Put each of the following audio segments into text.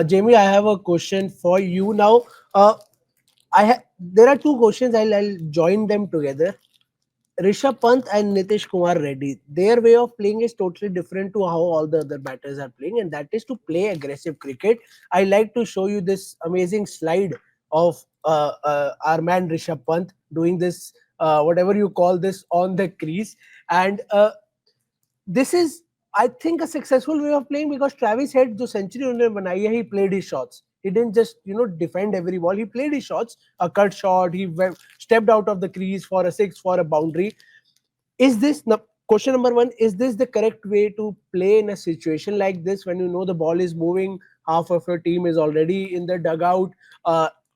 Jamie, I have a question for you now. Uh, there are two questions. I'll join them together. Rishabh Pant and Nitish Kumar Reddy, their way of playing is totally different to how all the other batters are playing, and that is to play aggressive cricket. I like to show you this amazing slide of our man Rishabh Pant doing this, whatever you call this, on the crease. And this is, I think, a successful way of playing because Travis Head, जो century उन्होंने बनाई है, he played his shots. He didn't just defend every ball. He played his shots, a cut shot. He stepped out of the crease for a six, for a boundary. Is this question number one? Is this the correct way to play in a situation like this when you know the ball is moving, half of your team is already in the dugout?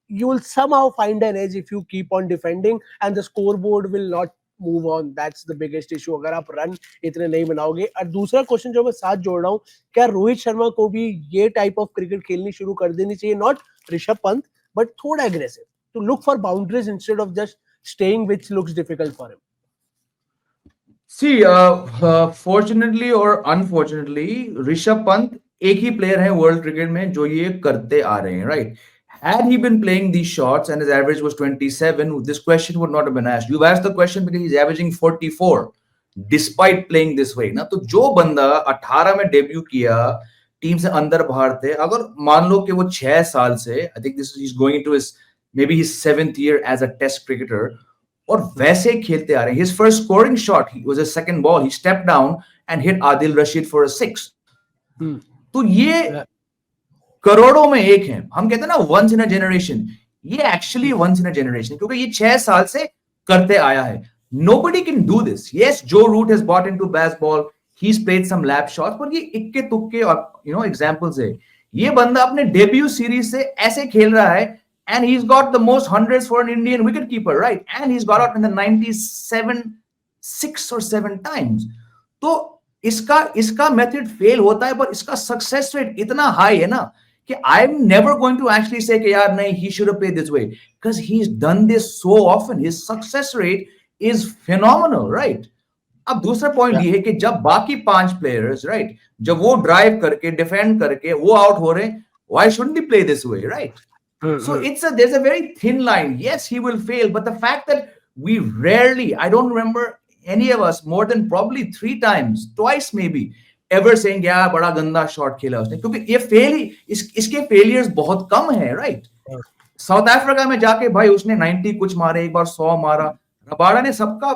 You will somehow find an edge if you keep on defending, and the scoreboard will not move on. That's the biggest issue. अगर आप run इतने नहीं बनाओगे. और दूसरा question जो मैं साथ जोड़ रहा हूँ, क्या रोहित शर्मा को भी ये टाइप ऑफ क्रिकेट खेलनी शुरू कर देनी चाहिए? नॉट ऋषभ पंत, बट थोड़ा aggressive to look for boundaries instead of just staying, which looks difficult for him. See, fortunately or unfortunately, Rishabh Pant एक ही player है world cricket में जो ये करते आ रहे हैं, right? Had he been playing these shots and his average was 27, this question would not have been asked. You've asked the question because he's averaging 44 despite playing this way. ना तो जो बंदा 18 में डेब्यू किया, टीम से अंदर बाहर थे, अगर मान लो कि वो 6 साल से, I think this he's going into his maybe his 7th year as a test cricketer, और वैसे खेलते आ रहे हैं. His first scoring shot was a second ball. He stepped down and hit Adil Rashid for a 6. तो ये करोड़ों में एक है. हम कहते हैं ना once in a generation. ये actually once in a generation क्योंकि ये 6 साल से करते आया है. Nobody can do this. Yes, Joe Root has bought into baseball. He's played some lap shots, but ये इक्के तुक्के और examples है. ये बंदा अपने debut series से ऐसे खेल रहा है. And he's got the most hundreds for an Indian wicketkeeper, right? And he's got out in the 97, 6 or 7 times. तो इसका method fail होता है, पर इसका success rate इतना high है ना कि I'm never going to actually say कि यार नहीं, he should have played this way, because he's done this so often. His success rate is phenomenal, right? अब दूसरा पॉइंट ये है कि जब बाकी 5 players, right, जब वो ड्राइव करके डिफेंड करके वो आउट हो रहे, why shouldn't he play this way, right? So there's a very thin line. Yes, he will fail, but the fact that we rarely, I don't remember any of us more than probably 3 times, twice maybe, ever saying yeah बड़ा गंदा shot खेला उसने, क्योंकि ये fail ही इसके failures बहुत कम है, right? South Africa में जाके भाई उसने 90 कुछ मारे, एक बार 100 मारा. रबाडा ने सबका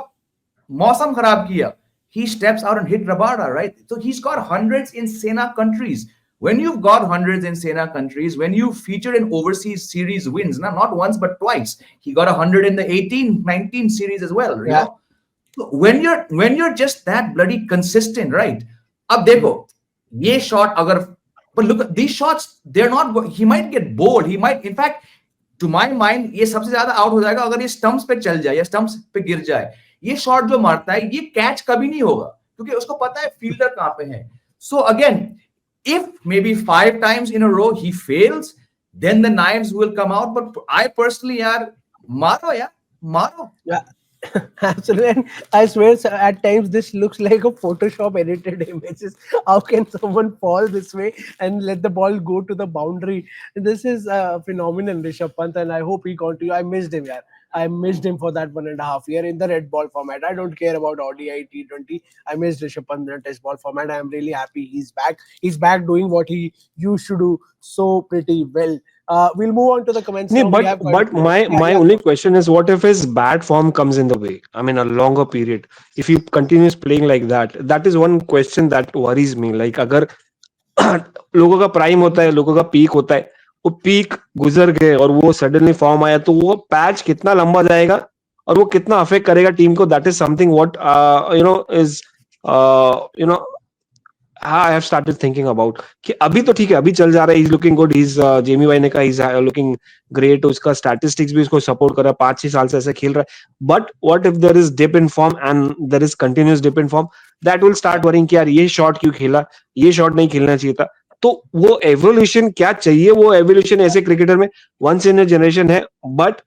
मौसम खराब किया. He steps out and hit Rabada, right? So he's got hundreds in Sena countries. When you've got hundreds in Sena countries, when you featured in overseas series wins, not once but twice, he got 100 in the 18-19 series as well. You know? So when you're just that bloody consistent, right? Ab dekho, ye shot agar, but look at these shots, they're not. He might get bored. He might, in fact, to my mind, ये सबसे ज्यादा out हो जाएगा अगर ये stumps पे चल जाए या स्टंप्स पे गिर जाए. ये शॉट जो मारता है ये कैच कभी नहीं होगा क्योंकि उसको पता है फील्डर कहां पे है. So again, if maybe 5 times in a row he fails, then the knives will come out. But I personally, yaar, maro. Yeah. Absolutely. And I swear at times this looks like a Photoshop edited images. How can someone fall this way and let the ball go to the boundary? This is a phenomenon, Rishabh Pant, and I hope he continues. I missed him, yaar. I missed him for that 1.5 year in the red ball format. I don't care about ODI, T20. I missed Rishabh Pant in the test ball format. I am really happy he's back. He's back doing what he used to do so pretty well. We'll move on to the comments. No, but my only question is, what if his bad form comes in the way? I mean, a longer period. If he continues playing like that is one question that worries me. Like, अगर लोगों का prime होता है, लोगों का peak होता है, वो पीक गुजर गए और वो सडनली फॉर्म आया, तो वो पैच कितना लंबा जाएगा और वो कितना अफेक्ट करेगा टीम को? That is something what is I have started thinking about कि अभी तो ठीक है, अभी चल जा रहा है, he's looking good, he's Jamie भाई ने कहा he's looking great, उसका statistics भी उसको support कर रहा है, 5-6 साल से ऐसे खेल रहा है. But what if there is dip in form and there is continuous dip in form? That will start worrying कि यार ये shot क्यों खेला, ये shot नहीं खेलना चाहिए था. तो वो evolution क्या चाहिए? वो evolution ऐसे क्रिकेटर में once in a generation है, but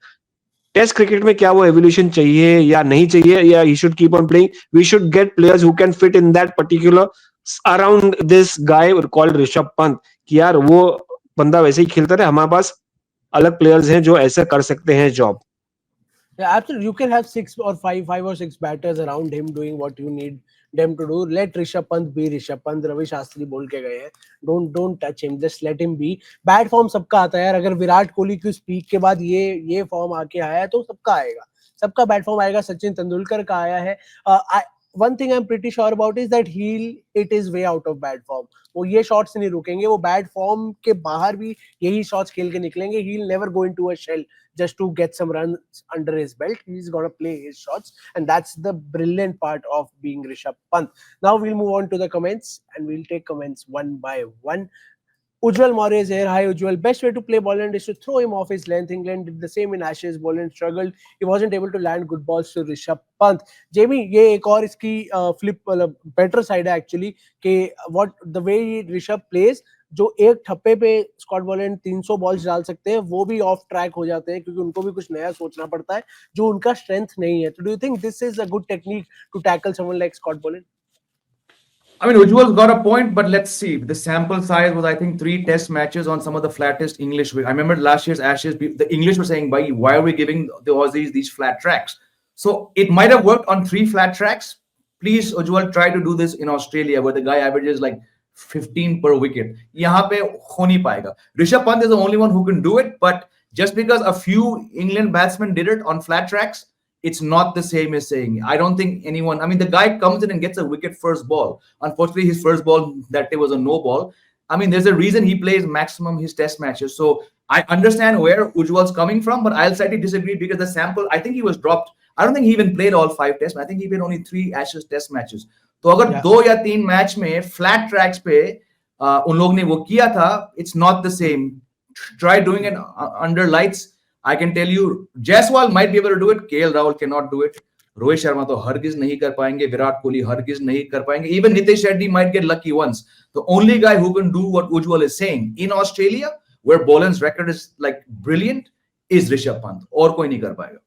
टेस्ट क्रिकेट में क्या वो एवोल्यूशन चाहिए या नहीं चाहिए, या he should keep on playing? We should get players who can fit in that particular around this guy called Rishabh Pant कि यार वो बंदा वैसे ही खेलता रहे, हमारे पास अलग प्लेयर्स हैं जो ऐसे कर सकते हैं job. Yeah, absolutely. You can have five or six batters around him doing what you need them to do. Let Rishabh Pant be Rishabh Pant. Ravi Shastri बोल के गए हैं. Don't touch him. Just let him be. Bad form सबका आता है यार. अगर विराट कोहली की स्पीक के बाद ये फॉर्म आके आया है तो सबका आएगा. सबका बैड फॉर्म आएगा. सचिन तेंदुलकर का आया है. One thing I'm pretty sure about is that he'll hit his way out of bad form. वो ये शॉट्स नहीं रुकेंगे. वो बैड फॉर्म के बाहर भी यही शॉट्स खेल के निकलेंगे. He'll never go into a shell just to get some runs under his belt. He's going to play his shots, and that's the brilliant part of being Rishabh Pant. Now we'll move on to the comments, and we'll take comments one by one. Ujjwal Maurya is here. Hi Ujjwal. Best way to play Bolland is to throw him off his length. England did the same in Ashes. Bolland struggled. He wasn't able to land good balls to Rishabh Pant. Jamie, ये एक और इसकी flip better side है actually कि what the way Rishabh plays, जो एक ठप्पे पे Scott Boland 300 balls डाल सकते हैं वो भी ऑफ ट्रैक हो जाते हैं क्योंकि उनको भी कुछ नया सोचना पड़ता है जो उनका स्ट्रेंथ नहीं है. तो do you think this is a good technique to tackle someone like Scott Boland? I mean, Ujjwal's got a point, but let's see. The sample size was, I think, 3 test matches on some of the flattest English. I remember last year's Ashes, the English were saying, why are we giving the Aussies these flat tracks? So it might have worked on 3 flat tracks. Please, Ujjwal, try to do this in Australia where the guy averages like 15 per wicket. यहाँ पे हो नहीं पाएगा. Rishabh Pant is the only one who can do it, but just because a few England batsmen did it on flat tracks, it's not the same as saying. I don't think anyone. I mean, the guy comes in and gets a wicket first ball. Unfortunately, his first ball that day was a no ball. I mean, there's a reason he plays maximum his test matches. So I understand where Ujjwal's coming from, but I'll slightly disagree because the sample, I think he was dropped. I don't think he even played all 5 tests. I think he played only 3 Ashes test matches. तो अगर 2 या 3 match में flat tracks पे उन लोग ने वो किया था, it's not the same. Try doing it under lights. I can tell you, Jaiswal might be able to do it. KL Rahul cannot do it. Rohit Sharma तो हरगिज नहीं कर पाएंगे. विराट कोहली हरगिज नहीं कर पाएंगे. Even Nitish Reddy might get lucky once. The only guy who can do what Ujjwal is saying in Australia, where Boland's record is like brilliant, is Rishabh Pant. और कोई नहीं कर पाएगा.